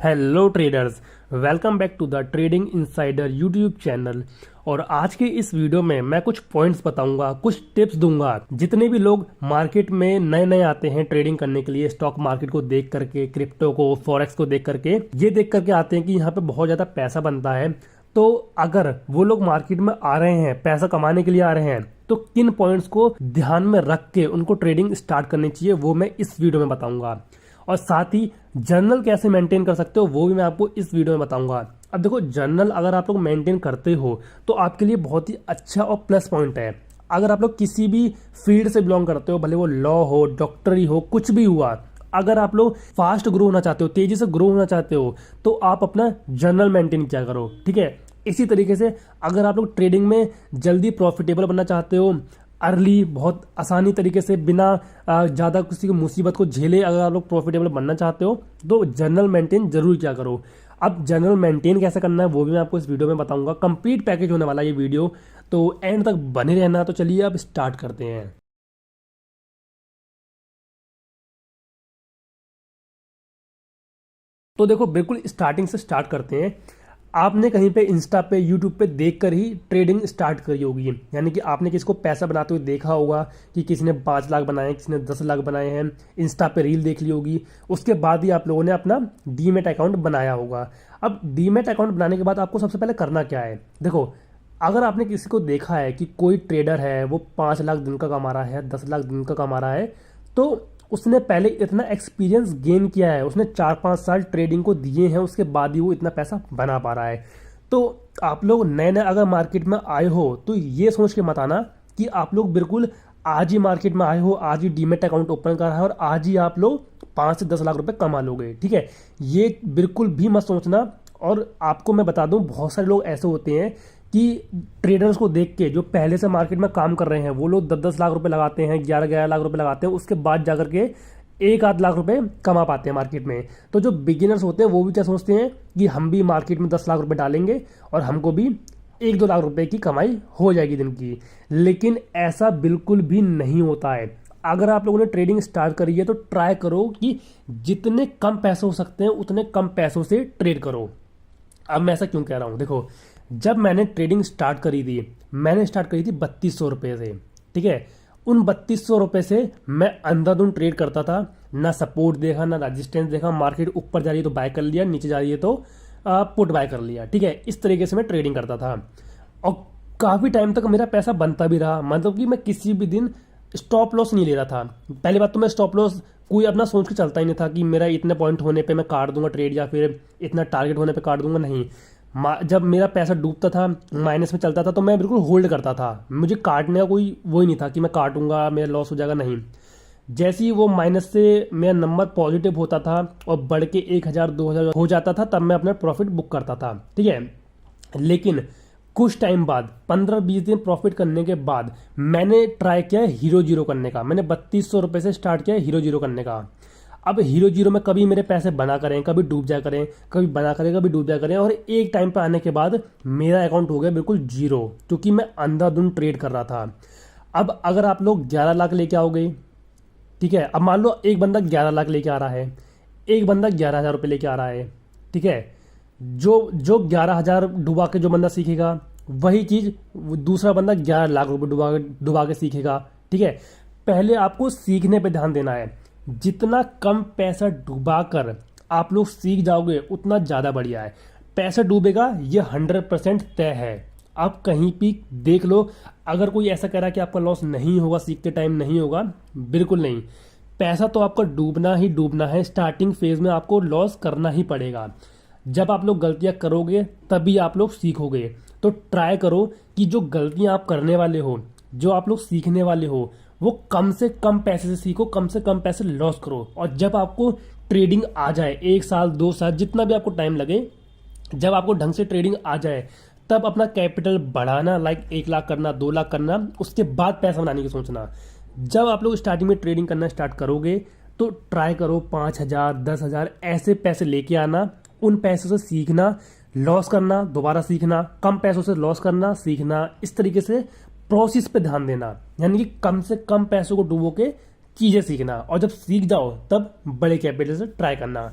Hello traders, welcome back to the trading insider YouTube channel. और आज के इस वीडियो में मैं कुछ पॉइंट्स बताऊंगा, कुछ टिप्स दूंगा। जितने भी लोग मार्केट में नए नए आते हैं ट्रेडिंग करने के लिए, स्टॉक मार्केट को देख करके, क्रिप्टो को, फॉरेक्स को देख करके, ये देख करके आते हैं कि यहाँ पे बहुत ज्यादा पैसा बनता है। तो अगर वो लोग मार्केट में आ रहे हैं, पैसा कमाने के लिए आ रहे हैं, तो किन पॉइंट्स को ध्यान में रख के उनको ट्रेडिंग स्टार्ट करनी चाहिए, वो मैं इस वीडियो में बताऊंगा। और साथ ही जर्नल कैसे मेंटेन कर सकते हो वो भी मैं आपको इस वीडियो में बताऊंगा। अब देखो, जर्नल अगर आप लोग मेंटेन करते हो तो आपके लिए बहुत ही अच्छा और प्लस पॉइंट है। अगर आप लोग किसी भी फील्ड से बिलोंग करते हो, भले वो लॉ हो, डॉक्टरी हो, कुछ भी हुआ, अगर आप लोग फास्ट ग्रो होना चाहते हो, तेजी से ग्रो होना चाहते हो, तो आप अपना जर्नल मेंटेन किया करो। ठीक है। इसी तरीके से अगर आप लोग ट्रेडिंग में जल्दी प्रॉफिटेबल बनना चाहते हो, अर्ली, बहुत आसानी तरीके से, बिना ज़्यादा किसी की मुसीबत को झेले, अगर आप लोग प्रॉफिटेबल बनना चाहते हो तो जनरल मेंटेन जरूर क्या करो। अब जनरल मेंटेन कैसे करना है वो भी मैं आपको इस वीडियो में बताऊंगा। कंप्लीट पैकेज होने वाला है ये वीडियो, तो एंड तक बने रहना। तो चलिए अब स्टार्ट करते हैं। तो देखो, बिल्कुल स्टार्टिंग से स्टार्ट करते हैं। आपने कहीं पे इंस्टा पे, यूट्यूब पे देखकर ही ट्रेडिंग स्टार्ट करी होगी, यानी कि आपने किसी को पैसा बनाते हुए देखा होगा कि किसी ने 5 लाख बनाए, किसी ने 10 लाख बनाए हैं। इंस्टा पे रील देख ली होगी, उसके बाद ही आप लोगों ने अपना डीमेट अकाउंट बनाया होगा। अब डीमेट अकाउंट बनाने के बाद आपको सबसे पहले करना क्या है? देखो, अगर आपने किसी को देखा है कि कोई ट्रेडर है, वो 5 लाख दिन का कमा रहा है, 10 लाख दिन का कमा रहा है, तो उसने पहले इतना एक्सपीरियंस गेन किया है, उसने 4-5 साल ट्रेडिंग को दिए हैं, उसके बाद ही वो इतना पैसा बना पा रहा है। तो आप लोग नए नए अगर मार्केट में आए हो तो ये सोच के मत आना कि आप लोग बिल्कुल आज ही मार्केट में आए हो, आज ही डीमेट अकाउंट ओपन करा है और आज ही आप लोग 5 से 10 लाख रुपए कमा लोगे। ठीक है, ये बिल्कुल भी मत सोचना। और आपको मैं बता दूं, बहुत सारे लोग ऐसे होते हैं कि ट्रेडर्स को देख के, जो पहले से मार्केट में काम कर रहे हैं, वो लोग 10-10 लाख रुपए लगाते हैं, 11-11 लाख रुपए लगाते हैं, उसके बाद जाकर के 1-8 लाख रुपए कमा पाते हैं मार्केट में। तो जो बिगिनर्स होते हैं वो भी क्या सोचते हैं कि हम भी मार्केट में 10 लाख रुपए डालेंगे और हमको भी 1-2 लाख रुपए की कमाई हो जाएगी दिन की। लेकिन ऐसा बिल्कुल भी नहीं होता है। अगर आप लोगों ने ट्रेडिंग स्टार्ट करी है तो ट्राई करो कि जितने कम पैसे हो सकते हैं उतने कम पैसों से ट्रेड करो। अब मैं ऐसा क्यों कह रहा हूं? देखो, जब मैंने ट्रेडिंग स्टार्ट करी थी, मैंने स्टार्ट करी थी 3200 रुपये से। ठीक है, उन 3200 रुपये से मैं अंधाधुंध ट्रेड करता था। ना सपोर्ट देखा, ना रेजिस्टेंस देखा। मार्केट ऊपर जा रही है तो बाय कर लिया, नीचे जा रही है तो पुट बाय कर लिया। ठीक है, इस तरीके से मैं ट्रेडिंग करता था और काफ़ी टाइम तक मेरा पैसा बनता भी रहा। मतलब कि मैं किसी भी दिन स्टॉप लॉस नहीं ले रहा था। पहली बात तो मैं स्टॉप लॉस कोई अपना सोच के चलता ही नहीं था कि मेरा इतने पॉइंट होने पे मैं काट दूंगा ट्रेड, या फिर इतना टारगेट होने पे काट दूंगा। नहीं, जब मेरा पैसा डूबता था, माइनस में चलता था, तो मैं बिल्कुल होल्ड करता था। मुझे काटने का कोई वो ही नहीं था कि मैं काटूंगा मेरा लॉस हो जाएगा। नहीं, जैसे ही वो माइनस से मेरा नंबर पॉजिटिव होता था और बढ़ के 1000-2000 हो जाता था, तब मैं अपना प्रॉफिट बुक करता था। ठीक है, लेकिन कुछ टाइम बाद, 15-20 दिन प्रॉफिट करने के बाद, मैंने ट्राई किया हीरो जीरो करने का। मैंने 3200 रुपये से स्टार्ट किया हीरो जीरो करने का। अब हीरो जीरो में कभी मेरे पैसे बना करें, कभी डूब जाया करें, कभी बना करें, कभी डूब जाया करें, और एक टाइम पर आने के बाद मेरा अकाउंट हो गया बिल्कुल जीरो, क्योंकि मैं अंधाधुंध ट्रेड कर रहा था। अब अगर आप लोग 11 लाख लेके आओगे, ठीक है, अब मान लो एक बंदा 11 लाख लेके आ रहा है, एक बंदा 11,000 रुपये लेके आ रहा है। ठीक है, जो जो 11,000 डुबा के जो बंदा सीखेगा, वही चीज दूसरा बंदा 11 लाख रुपए डुबा डुबा के सीखेगा। ठीक है, पहले आपको सीखने पे ध्यान देना है। जितना कम पैसा डुबा कर आप लोग सीख जाओगे उतना ज़्यादा बढ़िया है। पैसा डूबेगा ये 100% तय है। आप कहीं भी देख लो, अगर कोई ऐसा कह रहा है कि आपका लॉस नहीं होगा, सीखते टाइम नहीं होगा, बिल्कुल नहीं। पैसा तो आपका डूबना ही डूबना है। स्टार्टिंग फेज में आपको लॉस करना ही पड़ेगा। जब आप लोग गलतियां करोगे तभी आप लोग सीखोगे। तो ट्राई करो कि जो गलतियां आप करने वाले हो, जो आप लोग सीखने वाले हो, वो कम से कम पैसे से सीखो, कम से कम पैसे लॉस करो। और जब आपको ट्रेडिंग आ जाए, 1 साल 2 साल जितना भी आपको टाइम लगे, जब आपको ढंग से ट्रेडिंग आ जाए, तब अपना कैपिटल बढ़ाना, लाइक 1 लाख करना, 2 लाख करना, उसके बाद पैसा बनाने की सोचना। जब आप लोग स्टार्टिंग में ट्रेडिंग करना स्टार्ट करोगे तो ट्राई करो 5,000 10,000 ऐसे पैसे लेके आना। उन पैसों से सीखना, लॉस करना, दोबारा सीखना, कम पैसों से लॉस करना, सीखना, इस तरीके से प्रोसेस पे ध्यान देना। यानी कि कम से कम पैसों को डुबो के चीजें सीखना, और जब सीख जाओ तब बड़े कैपिटल से ट्राई करना।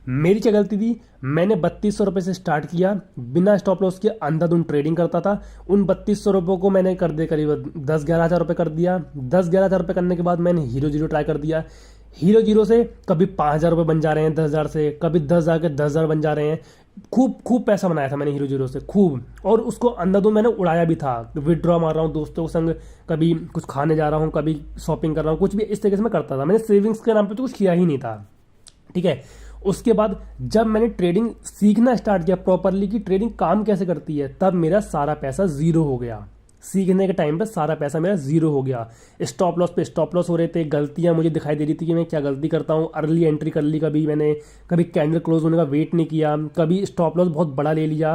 मेरी क्या गलती थी, मैंने 3200 रुपये से स्टार्ट किया, बिना स्टॉप लॉस के अंधाधुंध ट्रेडिंग करता था। उन 3200 रुपये को मैंने कर दे करीब 10-11 हज़ार रुपये कर दिया। 10-11 हज़ार रुपये करने के बाद मैंने हीरो जीरो ट्राई कर दिया। हीरो जीरो से कभी 5,000 रुपये बन जा रहे हैं 10,000 से, कभी 10,000 के 10,000 बन जा रहे हैं। खूब खूब पैसा बनाया था मैंने हीरो जीरो से, खूब। और उसको अंधाधुंध मैंने उड़ाया भी था, विड्रॉ मार रहा हूँ दोस्तों के संग, कभी कुछ खाने जा रहा हूँ, कभी शॉपिंग कर रहा हूँ, कुछ भी इस तरीके से मैं करता था। मैंने सेविंग्स के नाम पे तो कुछ किया ही नहीं था, ठीक है। उसके बाद जब मैंने ट्रेडिंग सीखना स्टार्ट किया प्रॉपरली कि ट्रेडिंग काम कैसे करती है, तब मेरा सारा पैसा जीरो हो गया। सीखने के टाइम पे सारा पैसा मेरा जीरो हो गया। स्टॉप लॉस पे स्टॉप लॉस हो रहे थे, गलतियां मुझे दिखाई दे रही थी कि मैं क्या गलती करता हूँ। अर्ली एंट्री कर ली कभी मैंने, कभी कैंडल क्लोज होने का वेट नहीं किया, कभी स्टॉप लॉस बहुत बड़ा ले लिया,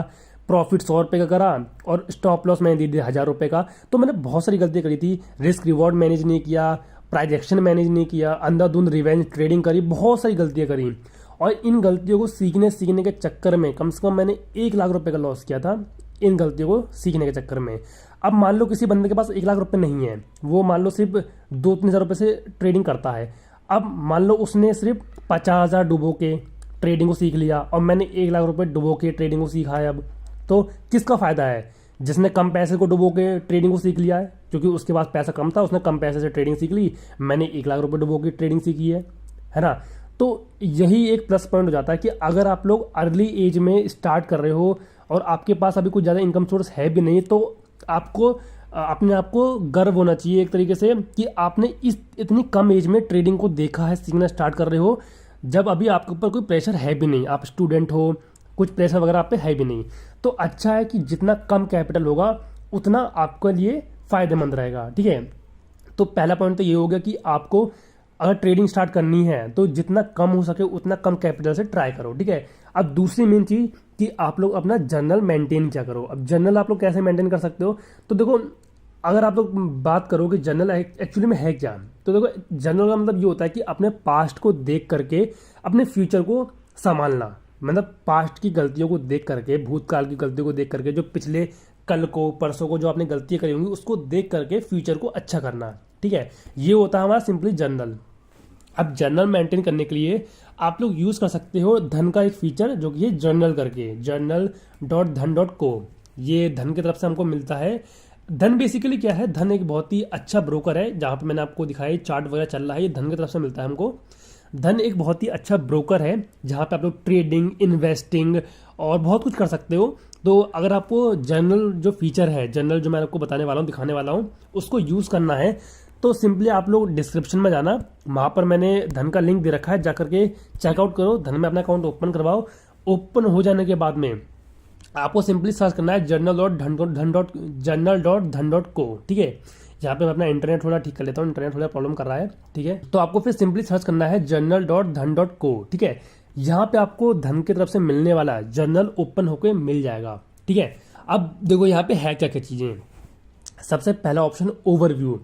प्रॉफिट 100 रुपये का करा और स्टॉप लॉस मैंने दे दिया 1,000 रुपये का। तो मैंने बहुत सारी गलतियां करी थी। रिस्क रिवॉर्ड मैनेज नहीं किया, प्राइस एक्शन मैनेज नहीं किया, अंधाधुंध रिवेंज ट्रेडिंग करी, बहुत सारी गलतियां करी। और इन गलतियों को सीखने के चक्कर में कम से कम मैंने 1,00,000 रुपये का लॉस किया था, इन गलतियों को सीखने के चक्कर में। अब मान लो किसी बंदे के पास 1,00,000 रुपये नहीं है, वो मान लो सिर्फ 2-3 हज़ार रुपये से ट्रेडिंग करता है। अब मान लो उसने सिर्फ 50,000 डुबो के ट्रेडिंग को सीख लिया और मैंने 1,00,000 रुपये डुबो के ट्रेडिंग को सीखा है। अब तो किसका फ़ायदा है? जिसने कम पैसे को डुबो के ट्रेडिंग को सीख लिया है, क्योंकि उसके पास पैसा कम था, उसने कम पैसे से ट्रेडिंग सीख ली। मैंने 1,00,000 रुपये डुबो की ट्रेडिंग सीखी है ना। तो यही एक प्लस पॉइंट हो जाता है कि अगर आप लोग अर्ली एज में स्टार्ट कर रहे हो और आपके पास अभी कुछ ज़्यादा इनकम सोर्स है भी नहीं, तो आपको अपने आप को गर्व होना चाहिए एक तरीके से कि आपने इस इतनी कम एज में ट्रेडिंग को देखा है, सीखना स्टार्ट कर रहे हो, जब अभी आपके ऊपर कोई प्रेशर है भी नहीं, आप स्टूडेंट हो, कुछ प्रेशर वगैरह आप पे है भी नहीं। तो अच्छा है कि जितना कम कैपिटल होगा उतना आपके लिए फ़ायदेमंद रहेगा, ठीक है। तो पहला पॉइंट तो ये हो गया कि आपको अगर ट्रेडिंग स्टार्ट करनी है तो जितना कम हो सके उतना कम कैपिटल से ट्राई करो, ठीक है। अब दूसरी मेन चीज़ कि आप लोग अपना जर्नल मेंटेन क्या करो। अब जर्नल आप लोग कैसे मेंटेन कर सकते हो, तो देखो अगर आप लोग बात करो कि जर्नल एक्चुअली में है क्या, तो देखो जर्नल का मतलब ये होता है कि अपने पास्ट को देख करके अपने फ्यूचर को संभालना। मतलब पास्ट की गलतियों को देख करके, भूतकाल की गलतियों को देख करके, जो पिछले कल को परसों को जो आपने गलतियां करी होंगी उसको देख करके फ्यूचर को अच्छा करना, ठीक है। ये होता है हमारा सिंपली जर्नल। अब जर्नल मेंटेन करने के लिए आप लोग यूज़ कर सकते हो धन का एक फीचर जो कि है जर्नल करके, journal.dhan.co। ये धन की तरफ से हमको मिलता है। धन बेसिकली क्या है, धन एक बहुत ही अच्छा ब्रोकर है, जहाँ पे मैंने आपको दिखाया चार्ट वगैरह चल रहा है, ये धन की तरफ से मिलता है हमको। धन एक बहुत ही अच्छा ब्रोकर है जहाँ पे आप लोग ट्रेडिंग, इन्वेस्टिंग और बहुत कुछ कर सकते हो। तो अगर आपको जर्नल जो फीचर है, जर्नल जो मैं आपको बताने वाला हूँ, दिखाने वाला हूँ, उसको यूज़ करना है तो सिंपली आप लोग डिस्क्रिप्शन में जाना, वहाँ पर मैंने धन का लिंक दे रखा है, जाकर के चेकआउट करो, धन में अपना अकाउंट ओपन करवाओ। ओपन हो जाने के बाद में आपको सिंपली सर्च करना है journal.dhan.co, ठीक है। यहाँ पे मैं अपना इंटरनेट थोड़ा ठीक कर लेता हूँ, इंटरनेट थोड़ा प्रॉब्लम कर रहा है, ठीक है। तो आपको फिर सिंपली सर्च करना है journal.dhan.co, ठीक है। यहाँ पे आपको धन की तरफ से मिलने वाला जर्नल ओपन होकर मिल जाएगा, ठीक है। अब देखो यहाँ पे है क्या क्या चीज़ें। सबसे पहला ऑप्शन ओवरव्यू।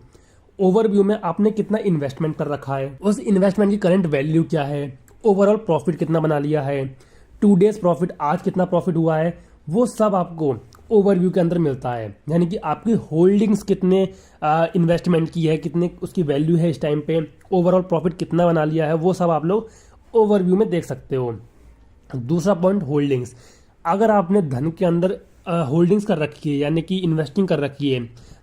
ओवरव्यू में आपने कितना इन्वेस्टमेंट कर रखा है, उस इन्वेस्टमेंट की करंट वैल्यू क्या है, ओवरऑल प्रॉफिट कितना बना लिया है, 2 डेज प्रॉफिट, आज कितना प्रॉफिट हुआ है, वो सब आपको ओवरव्यू के अंदर मिलता है। यानी कि आपकी होल्डिंग्स कितने इन्वेस्टमेंट की है, कितने उसकी वैल्यू है इस टाइम पे, ओवरऑल प्रॉफिट कितना बना लिया है, वो सब आप लोग ओवरव्यू में देख सकते हो। दूसरा पॉइंट होल्डिंग्स। अगर आपने धन के अंदर होल्डिंग्स कर रखी है, यानी कि इन्वेस्टिंग कर रखी है,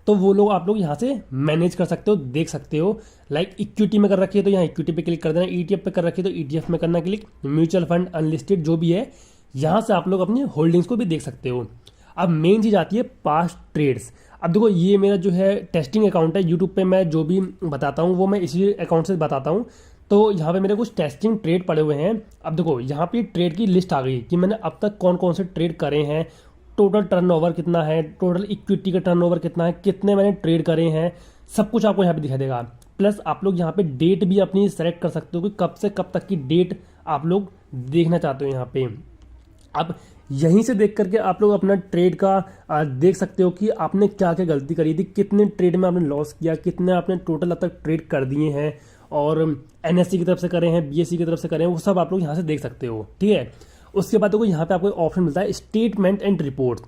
तो वो लोग आप लोग यहाँ से मैनेज कर सकते हो, देख सकते हो। लाइक इक्विटी में कर रखी है तो यहाँ इक्विटी पे क्लिक कर देना, ईटीएफ पे कर रखी है तो ईटीएफ में करना क्लिक, म्यूचुअल फंड, अनलिस्टेड जो भी है, यहाँ से आप लोग अपनी होल्डिंग्स को भी देख सकते हो। अब मेन चीज़ आती है पास्ट ट्रेड्स। अब देखो ये मेरा जो है टेस्टिंग अकाउंट है, यूट्यूब पे मैं जो भी बताता हूँ वो मैं इसी अकाउंट से बताता हूँ। तो यहाँ पे मेरे कुछ टेस्टिंग ट्रेड पड़े हुए हैं। अब देखो यहाँ पे ट्रेड की लिस्ट आ गई कि मैंने अब तक कौन कौन से ट्रेड करे हैं, टोटल टर्नओवर कितना है, टोटल इक्विटी का टर्नओवर कितना है, कितने मैंने ट्रेड करे हैं, सब कुछ आपको यहाँ पे दिखाई देगा। प्लस आप लोग यहाँ पे डेट भी अपनी सेलेक्ट कर सकते हो कि कब से कब तक की डेट आप लोग देखना चाहते हो यहाँ पे। अब यहीं से देख करके आप लोग अपना ट्रेड का देख सकते हो कि आपने क्या क्या गलती करी थी, कितने ट्रेड में आपने लॉस किया, कितने आपने टोटल अब तक ट्रेड कर दिए हैं, और एनएससी की तरफ से करे हैं, बीएससी की तरफ से करे हैं, वो सब आप लोग यहाँ से देख सकते हो, ठीक है। उसके बाद देखो यहाँ पे आपको ऑप्शन मिलता है स्टेटमेंट एंड रिपोर्ट।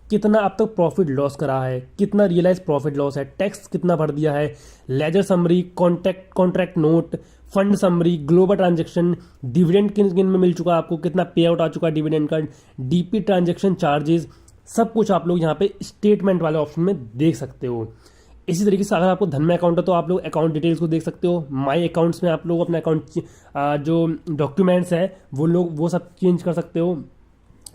कितना अब तक प्रॉफिट लॉस करा है, कितना रियलाइज प्रॉफिट लॉस है, टैक्स कितना भर दिया है, ledger summary, contract note, fund summary, global transaction, dividend किन किन में मिल चुका है आपको, कितना पे आउट आ चुका है डिविडेंड का, डीपी ट्रांजेक्शन चार्जेस, सब कुछ आप लोग यहाँ पे स्टेटमेंट वाले ऑप्शन में देख सकते हो। इसी तरीके से अगर आपको धन में अकाउंट है तो आप लोग अकाउंट डिटेल्स को देख सकते हो। माई अकाउंट्स में आप लोग अपना अकाउंट जो डॉक्यूमेंट्स है वो सब चेंज कर सकते हो।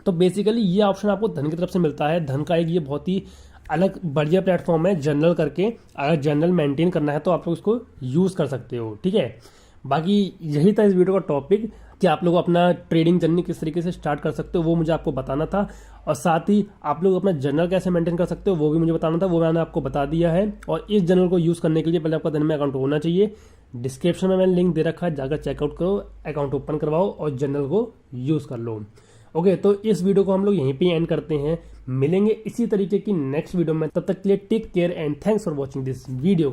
तो बेसिकली ये ऑप्शन आपको धन की तरफ से मिलता है। धन का एक ये बहुत ही अलग बढ़िया प्लेटफॉर्म है जनरल करके। अगर जनरल मेंटेन करना है तो आप लोग इसको यूज़ कर सकते हो, ठीक है। बाकी यही था इस वीडियो का टॉपिक कि आप लोग अपना ट्रेडिंग जर्नी किस तरीके से स्टार्ट कर सकते हो, वो मुझे आपको बताना था। और साथ ही आप लोग अपना जर्नल कैसे मेंटेन कर सकते हो वो भी मुझे बताना था, वो मैंने आपको बता दिया है। और इस जर्नल को यूज़ करने के लिए पहले आपका धन में अकाउंट होना चाहिए। डिस्क्रिप्शन में मैंने लिंक दे रखा है, जाकर चेकआउट करो, अकाउंट ओपन करवाओ और जर्नल को यूज़ कर लो। ओके, तो इस वीडियो को हम लोग यहीं पे एंड करते हैं। मिलेंगे इसी तरीके की नेक्स्ट वीडियो में, तब तक के लिए take care and thanks for watching this video.